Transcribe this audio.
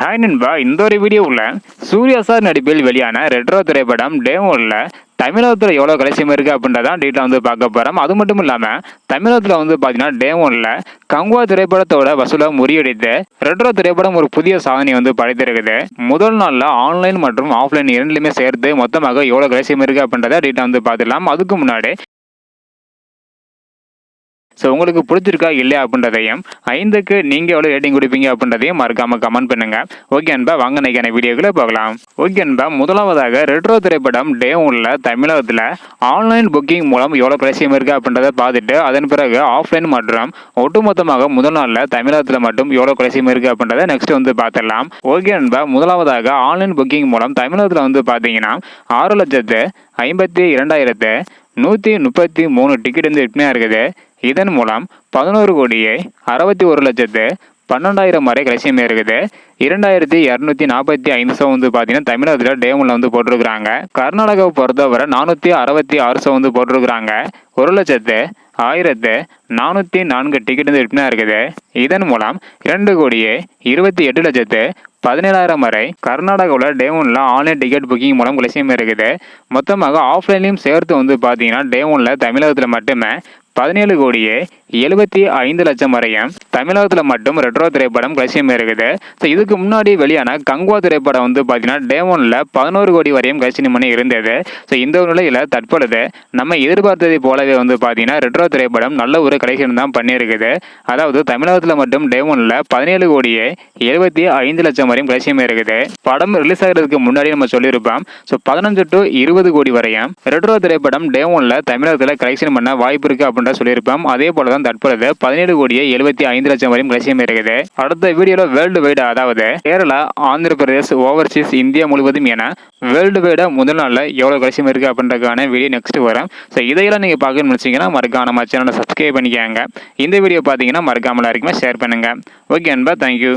Hi நண்பா, இந்த ஒரு வீடியோவில் சூர்யா சார் நடிப்பில் வெளியான ரெட்ரோ திரைப்படம் டே ஒன்ல தமிழகத்தில் எவ்வளோ கலெக்ஷன் இருக்குது அப்படின்றதான் டீட்டெயில் வந்து பார்க்க போகிறோம். அது மட்டும் இல்லாமல் தமிழகத்தில் வந்து பார்த்தீங்கன்னா டே ஒன்ல கங்குவா திரைப்படத்தோட வசூலை முறியடித்து ரெட்ரோ திரைப்படம் ஒரு புதிய சாதனை வந்து படைத்திருக்குது. முதல் நாளில் ஆன்லைன் மற்றும் ஆஃப்லைன் இரண்டுலையுமே சேர்த்து மொத்தமாக எவ்வளோ கலெக்ஷன் இருக்குது அப்படின்றத டீட்டெயில் வந்து பார்த்துடலாம். அதுக்கு முன்னாடி உங்களுக்கு பிடிச்சிருக்கா இல்லையா அப்படின்றதையும் 5க்கு நீங்கள் எவ்வளோ ரேட்டிங் கொடுப்பீங்க அப்படின்றதையும் மறக்காம கமெண்ட் பண்ணுங்க. ஓகே அன்பா, வாங்க நைக்கான வீடியோக்களை பார்க்கலாம். ஓகே அன்பா, முதலாவதாக ரெட்ரோ திரைப்படம் டே ஒன்ல தமிழகத்தில் ஆன்லைன் புக்கிங் மூலம் எவ்வளோ கலெக்ஷன் இருக்குது அப்படின்றத பார்த்துட்டு அதன் பிறகு ஆஃப்லைன் மற்றும் ஒட்டுமொத்தமாக முதல் நாளில் தமிழகத்தில் மட்டும் எவ்வளோ கலெக்ஷன் இருக்குது அப்படின்றத நெக்ஸ்ட் வந்து பார்த்துடலாம். ஓகே அன்பா, முதலாவதாக ஆன்லைன் புக்கிங் மூலம் தமிழகத்தில் வந்து பார்த்தீங்கன்னா 6,52,133 டிக்கெட் வந்து விற்பனையாக இருக்குது. இதன் மூலம் 11,61,12,000 வரை கலெக்ஷன் இருக்குது. 2,245 சோ வந்து பார்த்தீங்கன்னா தமிழகத்தில் டே ஒன்ல வந்து போட்டிருக்கிறாங்க. கர்நாடகாவை பொறுத்தவரை 466 வந்து போட்டிருக்கிறாங்க. 1,01,404 டிக்கெட் வந்து விற்பனையாக இருக்குது. இதன் மூலம் 2,28,17,000 வரை கர்நாடகாவில் டே ஒன்ல ஆன்லைன் டிக்கெட் புக்கிங் மூலம் கலெக்ஷன் இருக்குது. மொத்தமாக ஆஃப்லைன்லையும் சேர்த்து வந்து பார்த்தீங்கன்னா டே ஒன்ல தமிழகத்தில் மட்டுமே 17,75,00,000 வரையும் தமிழகத்தில் மட்டும் ரெட்ரோ திரைப்படம் கலெக்ஷன் இருக்குது. ஸோ இதுக்கு முன்னாடி வெளியான கங்குவா திரைப்படம் வந்து பார்த்தீங்கன்னா டே ஒன்ல 11 கோடி வரையும் கலெக்ஷன் பண்ணி இருந்தது. ஸோ இந்த ஒரு நிலையில் தற்பொழுது நம்ம எதிர்பார்த்ததை போலவே வந்து பார்த்தீங்கன்னா ரெட்ரோ திரைப்படம் நல்ல ஒரு கலெக்ஷன் தான் பண்ணியிருக்குது. அதாவது தமிழகத்தில் மட்டும் டே ஒன்ல 17,75,00,000 வரையும் கலெக்ஷன் இருக்குது. படம் ரிலீஸ் ஆகிறதுக்கு முன்னாடி நம்ம சொல்லியிருப்போம். ஸோ 15 to 20 கோடி வரையும் ரெட்ரோ திரைப்படம் டே ஒன்ல தமிழகத்தில் கலெக்ஷன் பண்ண வாய்ப்பு இருக்கு அப்படின்னு சொல்லியிருப்போம். அதே போல தான் தற்பொழுது 17,75,00,000 வரையும் கலெக்ஷன் இருக்குது. அடுத்த வீடியோல வேர்ல்டு வைடு, அதாவது கேரளா, ஆந்திர பிரதேஷ், ஓவர்சீஸ், இந்தியா முழுவதும் என வேர்ல்டு வைட முதல் நாளில் எவ்வளோ கலெக்ஷன் இருக்கு அப்படின்றதுக்கான வீடியோ நெக்ஸ்ட் வரும். ஸோ இதையெல்லாம் நீங்கள் பார்க்கணும்னு நினைச்சீங்கன்னா மறக்காம நம்ம சேனலை சப்ஸ்கிரைப் பண்ணிக்கோங்க. இந்த வீடியோ பார்த்தீங்கன்னா மறக்காம எல்லாருக்குமே ஷேர் பண்ணுங்க. ஓகே அன்பா, தேங்க்யூ.